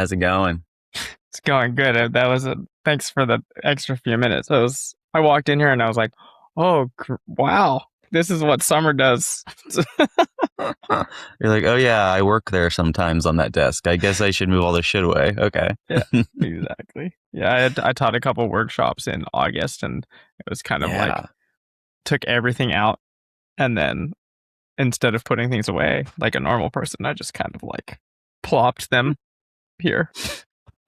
How's it going? It's going good. That was a thanks for the extra few minutes. I walked in here and I was like, "Oh, wow. This is what summer does." You're like, oh yeah, I work there sometimes on that desk. I guess I should move all this shit away. Okay. Yeah, exactly. Yeah, I taught a couple workshops in August and it was kind of like Yeah. took everything out and then instead of putting things away like a normal person, I just kind of like plopped them here.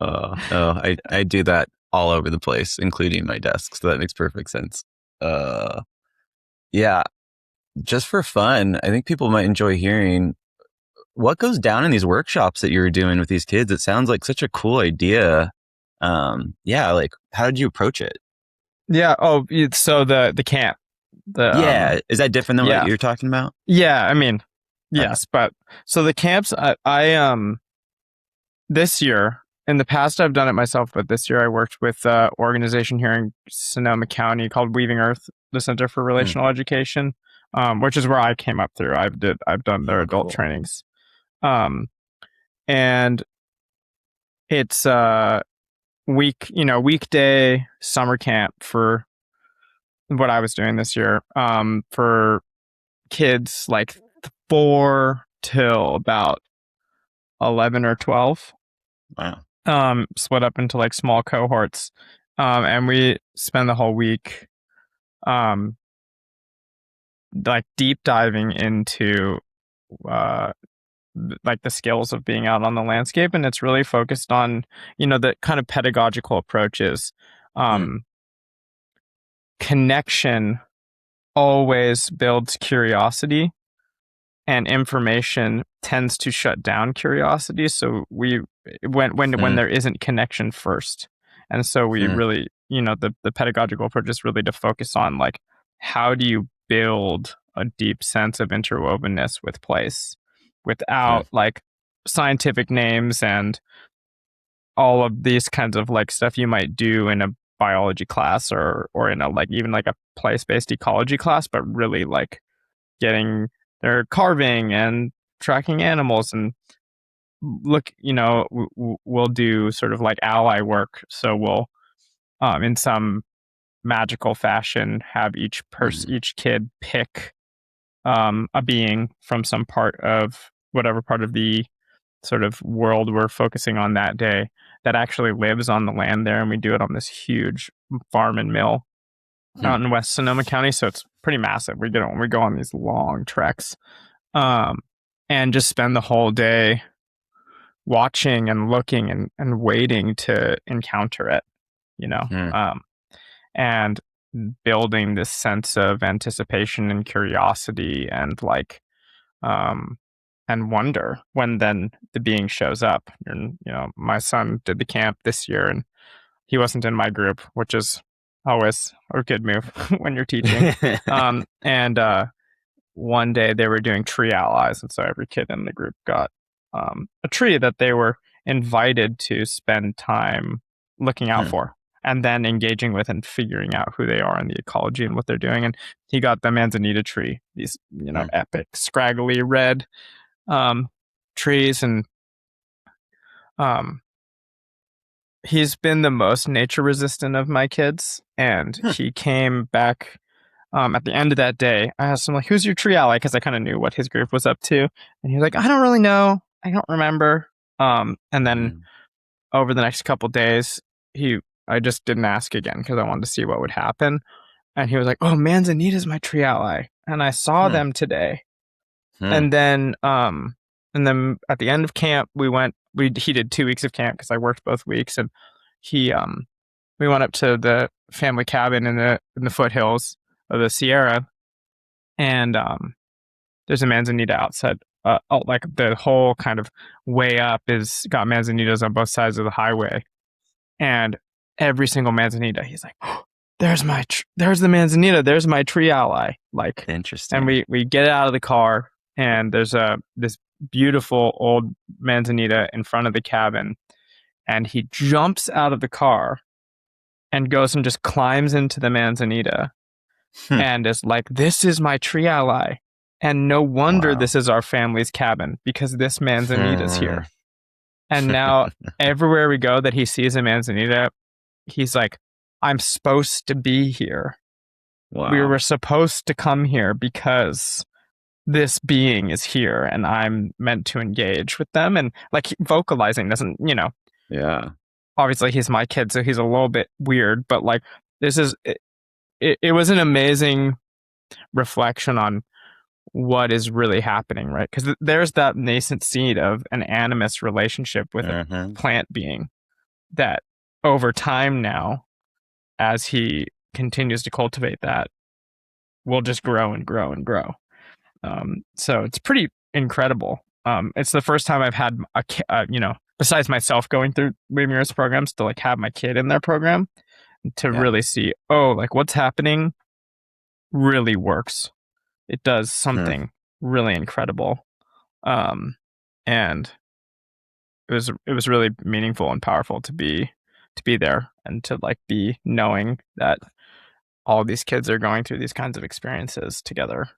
I do that all over the place, including my desk. So that makes perfect sense. Uh, yeah, just for fun, I think people might enjoy hearing what goes down in these workshops that you were doing with these kids. It sounds like such a cool idea. Yeah, like how did you approach it? Yeah, so the camp. The Yeah, is that different than what yeah. you're talking about? Yeah, I mean, Okay. yes, but so the camps I this year, in the past I've done it myself, but this year I worked with an organization here in Sonoma County called Weaving Earth, the Center for Hmm. Relational Education, which is where I came up through. I've done their Oh, adult cool. trainings, um, and it's weekday summer camp for what I was doing this year, for kids like 4 till about 11 or 12, Wow. split up into like small cohorts. And we spend the whole week, um, like deep diving into, uh, like the skills of being out on the landscape. And it's really focused on, the kind of pedagogical approaches. Hmm. Um, Connection always builds curiosity, and information tends to shut down curiosity. So when Hmm. there isn't connection first, and so we Hmm. really, the pedagogical approach is really to focus on like how do you build a deep sense of interwovenness with place Hmm. without like scientific names and all of these kinds of like stuff you might do in a biology class or in a like even like a place-based ecology class, but really like getting their carving and tracking animals and look, we'll do sort of like ally work. So we'll, in some magical fashion, have Hmm. each kid pick a being from some part of whatever part of the sort of world we're focusing on that day that actually lives on the land there, and we do it on this huge farm and mill Hmm. out in West Sonoma County. So it's pretty massive. We go on these long treks, um, and just spend the whole day watching and looking and waiting to encounter it, you know, Hmm. um, and building this sense of anticipation and curiosity and like, um, and wonder when then the being shows up. And, my son did the camp this year and he wasn't in my group, which is always a good move when you're teaching. And one day they were doing tree allies, and so every kid in the group got a tree that they were invited to spend time looking out Hmm. for and then engaging with and figuring out who they are in the ecology and what they're doing. And he got the manzanita tree, these Hmm. epic scraggly red um, trees, and um, he's been the most nature resistant of my kids. And Hmm. he came back at the end of that day. I asked him like, "Who's your tree ally?" Because I kind of knew what his group was up to, and he was like, "I don't really know. I don't remember." And then Hmm. over the next couple days, he I just didn't ask again because I wanted to see what would happen. And he was like, "Oh, Manzanita's my tree ally," and I saw Hmm. them today. Hmm. And then at the end of camp, we went. We he did 2 weeks of camp because I worked both weeks, and he we went up to the family cabin in the foothills of the Sierra, and there's a manzanita outside. Like the whole kind of way up is got manzanitas on both sides of the highway, and every single manzanita, he's like, oh, there's the manzanita, there's my tree ally. Like, and Interesting. we get out of the car, and there's this beautiful old manzanita in front of the cabin, and he jumps out of the car and goes and just climbs into the manzanita Hmm. and is like, "This is my tree ally." And no wonder Wow. this is our family's cabin because this manzanita's Hmm. here. And now everywhere we go that he sees a manzanita, he's like, I'm supposed to be here. We were Wow. supposed to come here because this being is here and I'm meant to engage with them. And like vocalizing doesn't, Yeah. obviously he's my kid, so he's a little bit weird, but like this is, it was an amazing reflection on what is really happening, right? Because there's that nascent seed of an animist relationship with a Uh-huh. plant being that over time now, as he continues to cultivate that, will just grow and grow and grow. So it's pretty incredible. It's the first time I've had besides myself going through Waymir's programs, to like have my kid in their program to Yeah. really see, oh, like what's happening really works. It does Hmm. something really incredible. And it was really meaningful and powerful to be there and to like be knowing that all these kids are going through these kinds of experiences together.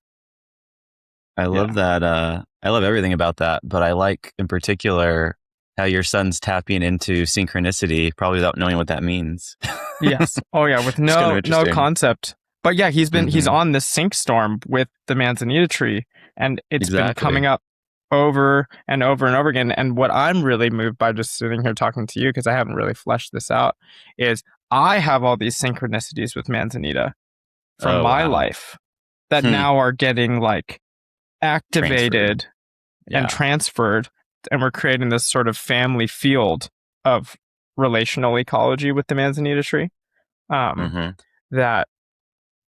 I Yeah. love that. I love everything about that, but I like in particular how your son's tapping into synchronicity, probably without knowing what that means. Yes. Oh yeah, with It's kind of no interesting. concept. But yeah, he's Hmm. on this sync storm with the manzanita tree, and it's been coming Exactly. up over and over and over again. And what I'm really moved by just sitting here talking to you, because I haven't really fleshed this out, is I have all these synchronicities with manzanita from Oh my wow. life that Hmm. now are getting like Transferred. activated and Yeah. transferred, and we're creating this sort of family field of relational ecology with the manzanita tree. Um, Hmm. that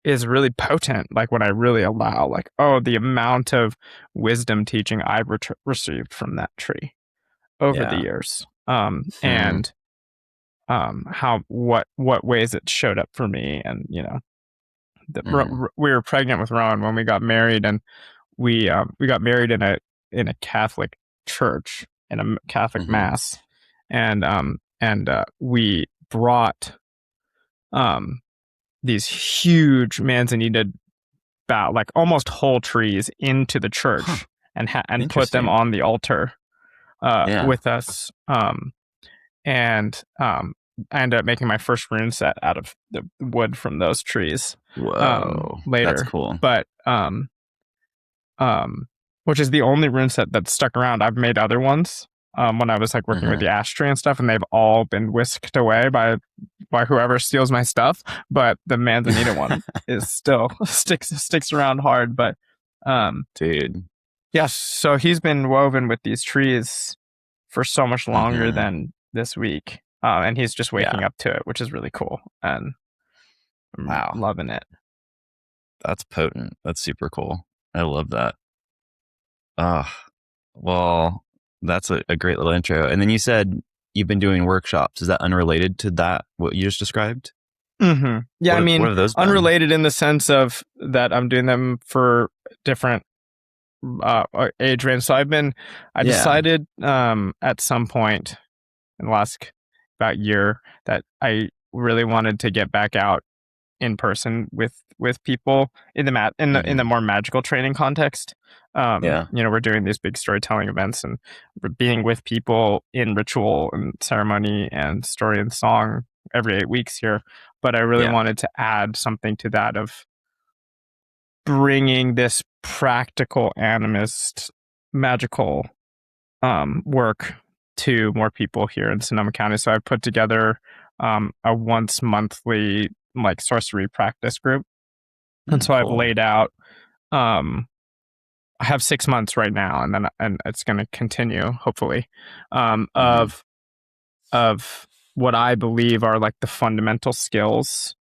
is really potent. Like when I really allow, like, oh, the amount of wisdom teaching I've received from that tree over the Yeah. years, Hmm. and how what ways it showed up for me, and Hmm. we were pregnant with Rowan when we got married, and we got married in a Catholic church in a Catholic Hmm. mass, and we brought um these huge manzanita like almost whole trees into the Huh. church and put them Interesting. on the altar Yeah. with us. And I ended up making my first rune set out of the wood from those trees Whoa. That's later. cool. But um, which is the only rune set that's stuck around. I've made other ones when I was like working with Hmm. the ash tree and stuff, and they've all been whisked away by whoever steals my stuff. But the manzanita one is still sticks around hard. But Dude. yeah, so he's been woven with these trees for so much longer Hmm. than this week, and he's just waking Yeah. up to it, which is really cool, and I'm Wow. loving it. That's potent. That's super cool. I love that. Ah, well, that's a great little intro. And then you said you've been doing workshops. Is that unrelated to that, what you just described? Mm-hmm. Yeah, I What mean, have those been? unrelated in the sense of that I'm doing them for different age range. So I Yeah. decided at some point in the last about year that I really wanted to get back out in person with people in the in the Hmm. more magical training context. Yeah. We're doing these big storytelling events and we're being with people in ritual and ceremony and story and song every 8 weeks here. But I really Yeah. wanted to add something to that of bringing this practical animist magical work to more people here in Sonoma County. So I put together a once monthly like sorcery practice group, and so I've Cool. laid out. Um, I have 6 months right now, and it's going to continue hopefully. Hmm. Of what I believe are like the fundamental skills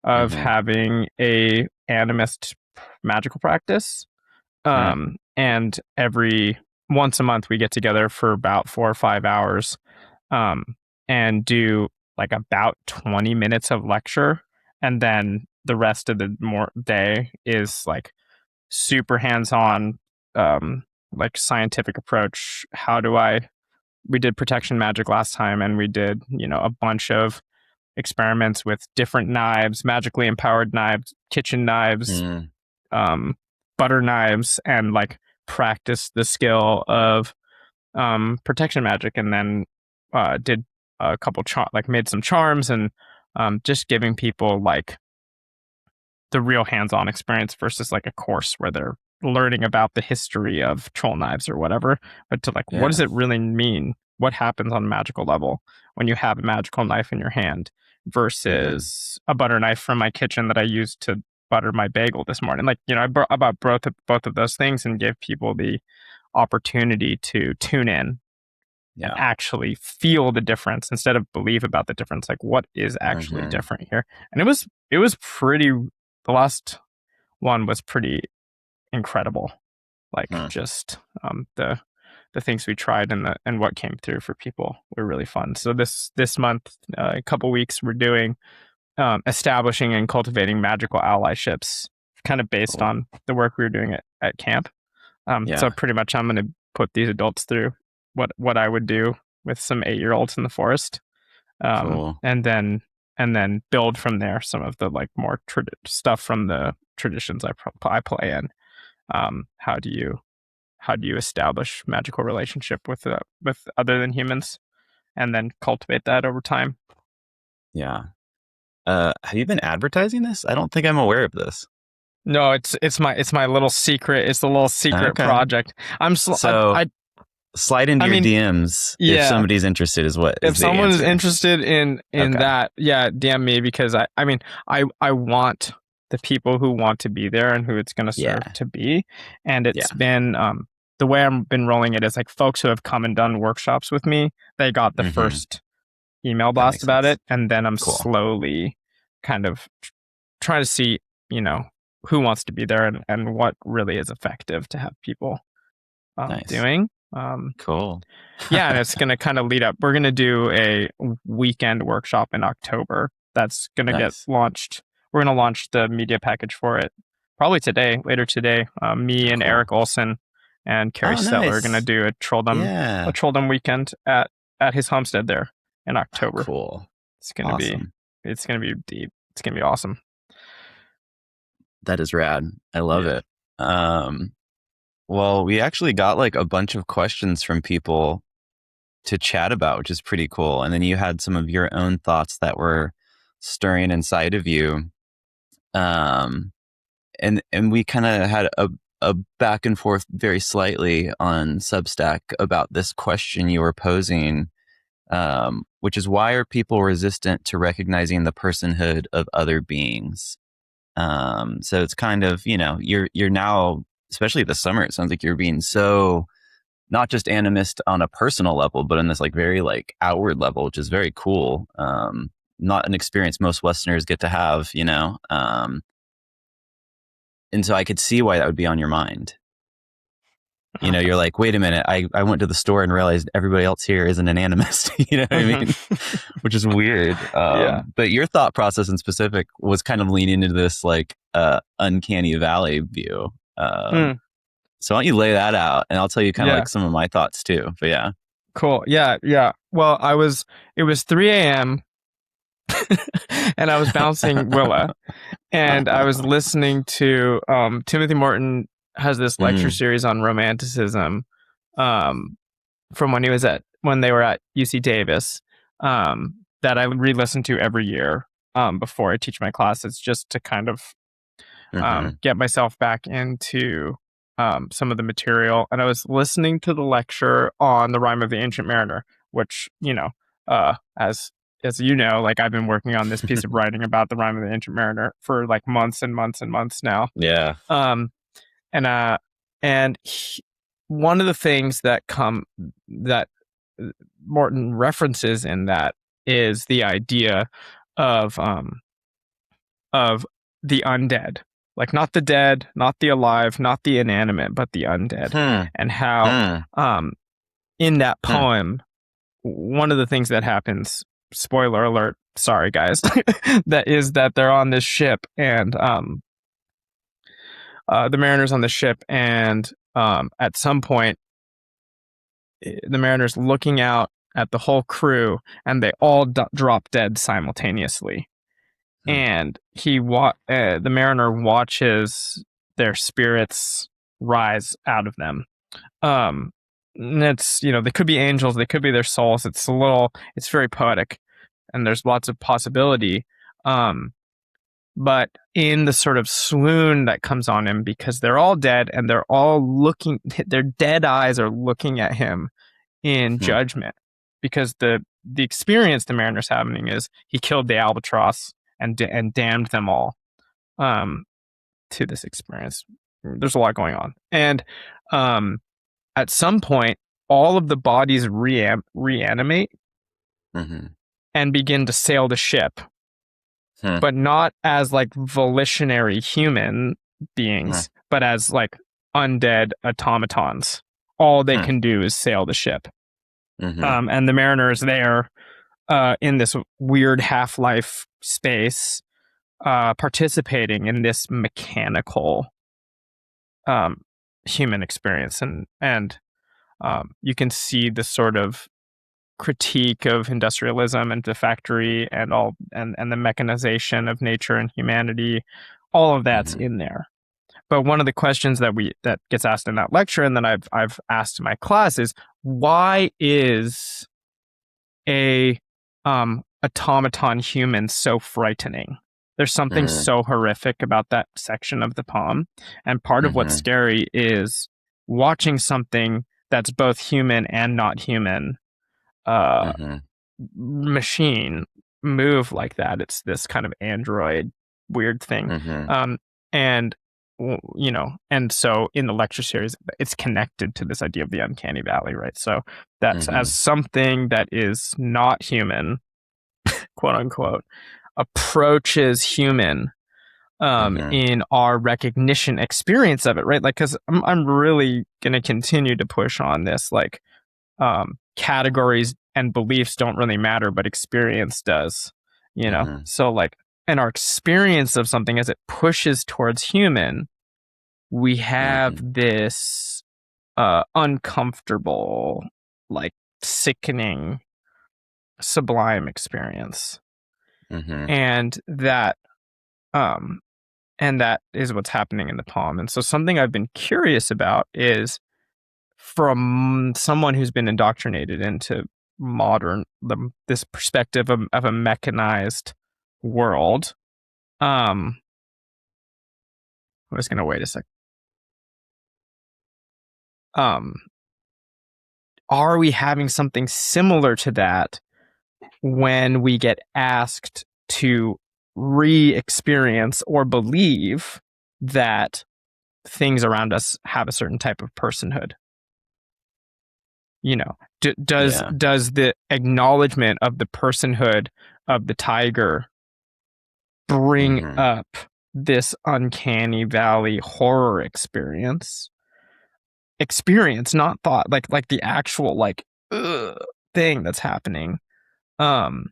of Hmm. having a animist magical practice. Yeah. And every once a month we get together for about 4 or 5 hours, um, and do like about 20 minutes of lecture, and then the rest of the more day is like super hands-on, um, like scientific approach. How do I? We did protection magic last time, and we did a bunch of experiments with different knives, magically empowered knives, kitchen knives, Mm. um, butter knives, and like practice the skill of protection magic, and then did a couple like made some charms, and just giving people like the real hands-on experience versus like a course where they're learning about the history of troll knives or whatever, but to like, what does Yeah. it really mean? What happens on a magical level when you have a magical knife in your hand Mm-hmm. versus a butter knife from my kitchen that I used to butter my bagel this morning? Like, you know, I brought about both of those things and give people the opportunity to tune in and Yeah. actually feel the difference instead of believe about the difference. Like, what is actually Mm-hmm. different here? And it was pretty. The last one was pretty incredible. Like, Hmm. just the things we tried and what came through for people were really fun. So this month, a couple weeks, we're doing establishing and cultivating magical allyships, kind of based Cool. on the work we were doing at camp. So Yeah. pretty much, I'm going to put these adults through what I would do with some 8-year-olds in the forest, Cool. and then build from there some of the like more stuff from the traditions I play in. How do you establish magical relationship with other than humans, and then cultivate that over time? Yeah. Have you been advertising this? I don't think I'm aware of this. No, it's my little secret. It's the little secret Okay. project. So slide into I your mean, DMs if yeah. somebody's interested. Is what If is the someone is answer? interested in Okay. that, yeah, DM me, because I mean, I want the people who want to be there and who it's going to serve Yeah. to be. And it's Yeah. been the way I've been rolling it is like folks who have come and done workshops with me, they got the Mm-hmm. first email That blast makes about sense. it, and then I'm Cool. slowly kind of trying to see, you know, who wants to be there, and what really is effective to have people Nice. doing. Cool. Yeah, and it's going to kind of lead up. We're going to do a weekend workshop in October that's going to get Nice. launched. We're going to launch the media package for it probably today, later today. Me and Cool. Eric Olson and Carrie Oh, Stetler are going to nice. do a Yeah. trolldom weekend at his homestead there in Oh, October. cool. It's going to be Awesome. it's going to be deep. It's going to be awesome. That is rad. I love Yeah. it. Um, well, we actually got like a bunch of questions from people to chat about, which is pretty cool. And then you had some of your own thoughts that were stirring inside of you. Um, and we kind of had a back and forth very slightly on Substack about this question you were posing, which is why are people resistant to recognizing the personhood of other beings? So it's kind of, you're now, especially this summer, it sounds like you're being so not just animist on a personal level, but on this like very like outward level, which is very cool. Not an experience most Westerners get to have, and so I could see why that would be on your mind. You're like, wait a minute, I went to the store and realized everybody else here isn't an animist. You know what I mean? Which is weird. Yeah. But your thought process in specific was kind of leaning into this like uncanny valley view. Mm, So why don't you lay that out, and I'll tell you kind of yeah. like some of my thoughts too. But yeah. Cool. Yeah. Yeah. Well, it was 3 a.m. and I was bouncing Willa, and I was listening to Timothy Morton has this lecture Mm, series on romanticism, um, from when they were at UC Davis, that I re-listen to every year before I teach my classes, just to kind of mm-hmm, get myself back into some of the material. And I was listening to the lecture on the Rime of the Ancient Mariner, which, as you know, like I've been working on this piece of writing about the Rime of the Ancient Mariner for like months and months and months now. yeah. Um, and one of the things that Morton references in that is the idea of of the undead, like not the dead, not the alive, not the inanimate, but the undead, Hmm. and how Hmm. um, in that Hmm. poem, one of the things that happens, spoiler alert, sorry guys, that is that they're on this ship, and the mariners on the ship, and at some point, the mariners looking out at the whole crew, and they all drop dead simultaneously. Hmm. And the mariner watches their spirits rise out of them. Um, it's, they could be angels, they could be their souls. It's very poetic, and there's lots of possibility. But in the sort of swoon that comes on him, because they're all dead and they're all looking, their dead eyes are looking at him in Hmm. judgment, because the experience the mariner's having is he killed the albatross and damned them all um, to this experience. There's a lot going on, and at some point, all of the bodies reanimate Hmm. and begin to sail the ship, Hmm. but not as like volitionary human Hmm. beings, but as like undead automatons. All they Hmm. can do is sail the ship. Hmm. And the mariner is there in this weird half-life space, participating in this mechanical um, human experience, and you can see the sort of critique of industrialism and the factory and and the mechanization of nature and humanity. All of that's Hmm. in there. But one of the questions that gets asked in that lecture, and that I've asked in my class, is why is a automaton human so frightening? There's something Hmm. so horrific about that section of the poem, and part of what's Hmm. scary is watching something that's both human and not human uh, Hmm. machine move like that. It's this kind of android weird thing. Hmm. Um, and and so in the lecture series, it's connected to this idea of the uncanny valley, right? So that's as Hmm. something that is not human, quote unquote, approaches human Hmm. in our recognition experience of it, right? Like, because I'm really going to continue to push on this, like, categories and beliefs don't really matter, but experience does, Hmm. So, like, in our experience of something as it pushes towards human, we have Hmm. this uncomfortable, like, sickening, sublime experience. Hmm. And um, that is what's happening in the poem. And so, something I've been curious about is, from someone who's been indoctrinated into this perspective of a mechanized world. I was gonna wait a sec. Um, are we having something similar to that when we get asked to re-experience or believe that things around us have a certain type of personhood? Yeah. Does the acknowledgement of the personhood of the tiger bring Hmm. up this uncanny valley horror experience, not thought, like the actual, like, ugh, thing that's happening, um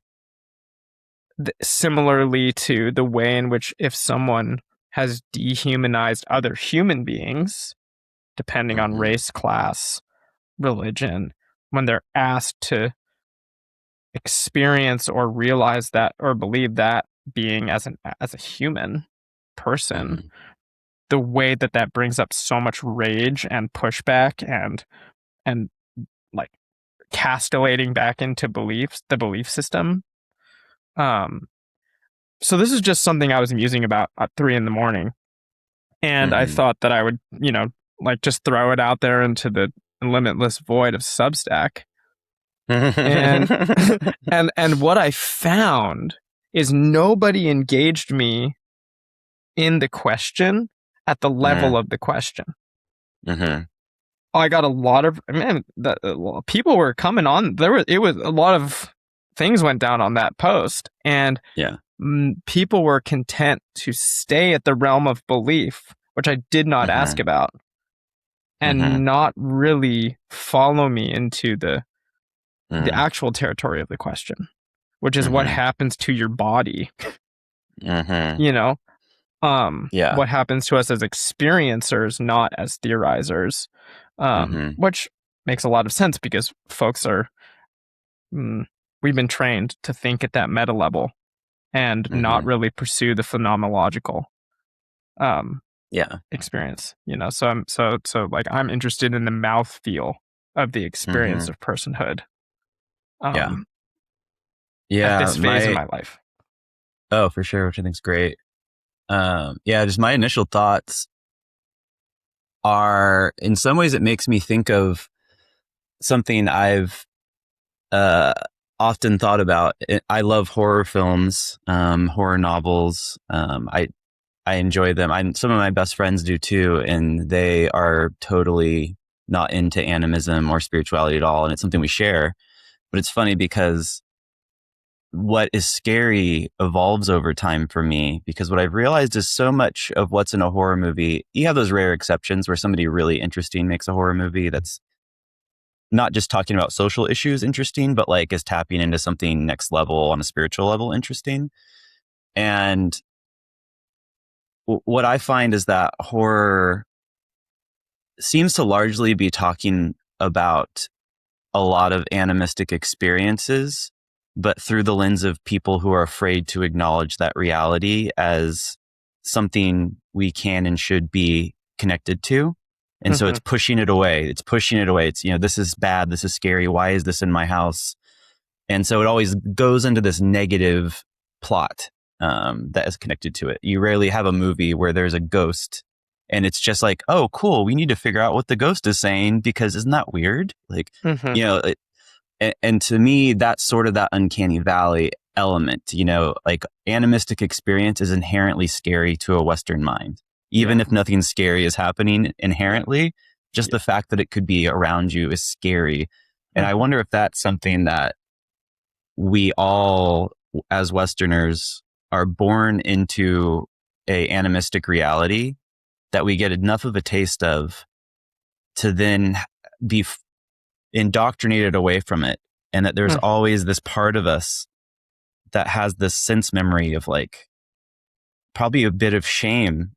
similarly to the way in which, if someone has dehumanized other human beings, depending on Hmm. race, class, religion, when they're asked to experience or realize that or believe that being as a human person, Hmm. the way that brings up so much rage and pushback, and like castellating back into the belief system. Um, so this is just something I was musing about at 3 a.m, and I Hmm. thought that I would, like, just throw it out there into the limitless void of Substack. And and what I found is nobody engaged me in the question at the level of the question. Hmm. I got a lot of, man. People were coming on. It was a lot of things went down on that post, and Yeah. people were content to stay at the realm of belief, which I did not ask Hmm. about, Hmm. and not really follow me into the Hmm. actual territory of the question, which is what Hmm. happens to your body. Hmm. You know, Yeah. what happens to us as experiencers, not as theorizers, Hmm. which makes a lot of sense, because folks are, mm, we've been trained to think at that meta level and not Hmm. really pursue the phenomenological um, Yeah. experience. So I'm interested in the mouth feel. of the experience Mm-hmm. of personhood. Yeah. Um, at Yeah. this phase in my life. Oh, for sure, which I think's great. Yeah, just my initial thoughts are in some ways it makes me think of something I've uh, often thought about. I love horror films, horror novels. I enjoy them. Some of my best friends do too, and they are totally not into animism or spirituality at all, and it's something we share. But it's funny because what is scary evolves over time for me, because what I've realized is so much of what's in a horror movie, you have those rare exceptions where somebody really interesting makes a horror movie that's not just talking about social issues interesting, but like is tapping into something next level on a spiritual level interesting. And what I find is that horror seems to largely be talking about a lot of animistic experiences, but through the lens of people who are afraid to acknowledge that reality as something we can and should be connected to. And so Mm-hmm. it's pushing it away. It's pushing it away. It's, this is bad. This is scary. Why is this in my house? And so it always goes into this negative plot that is connected to it. You rarely have a movie where there's a ghost and it's just like, oh, cool. We need to figure out what the ghost is saying because isn't that weird? Like, Mm-hmm. you know, and to me, that's sort of that uncanny valley element, like animistic experience is inherently scary to a Western mind. Even Yeah. if nothing scary is happening inherently, just Yeah. the fact that it could be around you is scary. And I Mm-hmm. wonder if that's something that we all, as Westerners, are born into a animistic reality that we get enough of a taste of to then be indoctrinated away from it. And that there's always this part of us that has this sense memory of like probably a bit of shame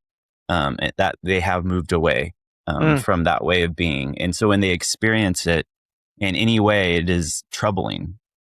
that they have moved away Mm-hmm. from that way of being. And so when they experience it in any way, it is troubling.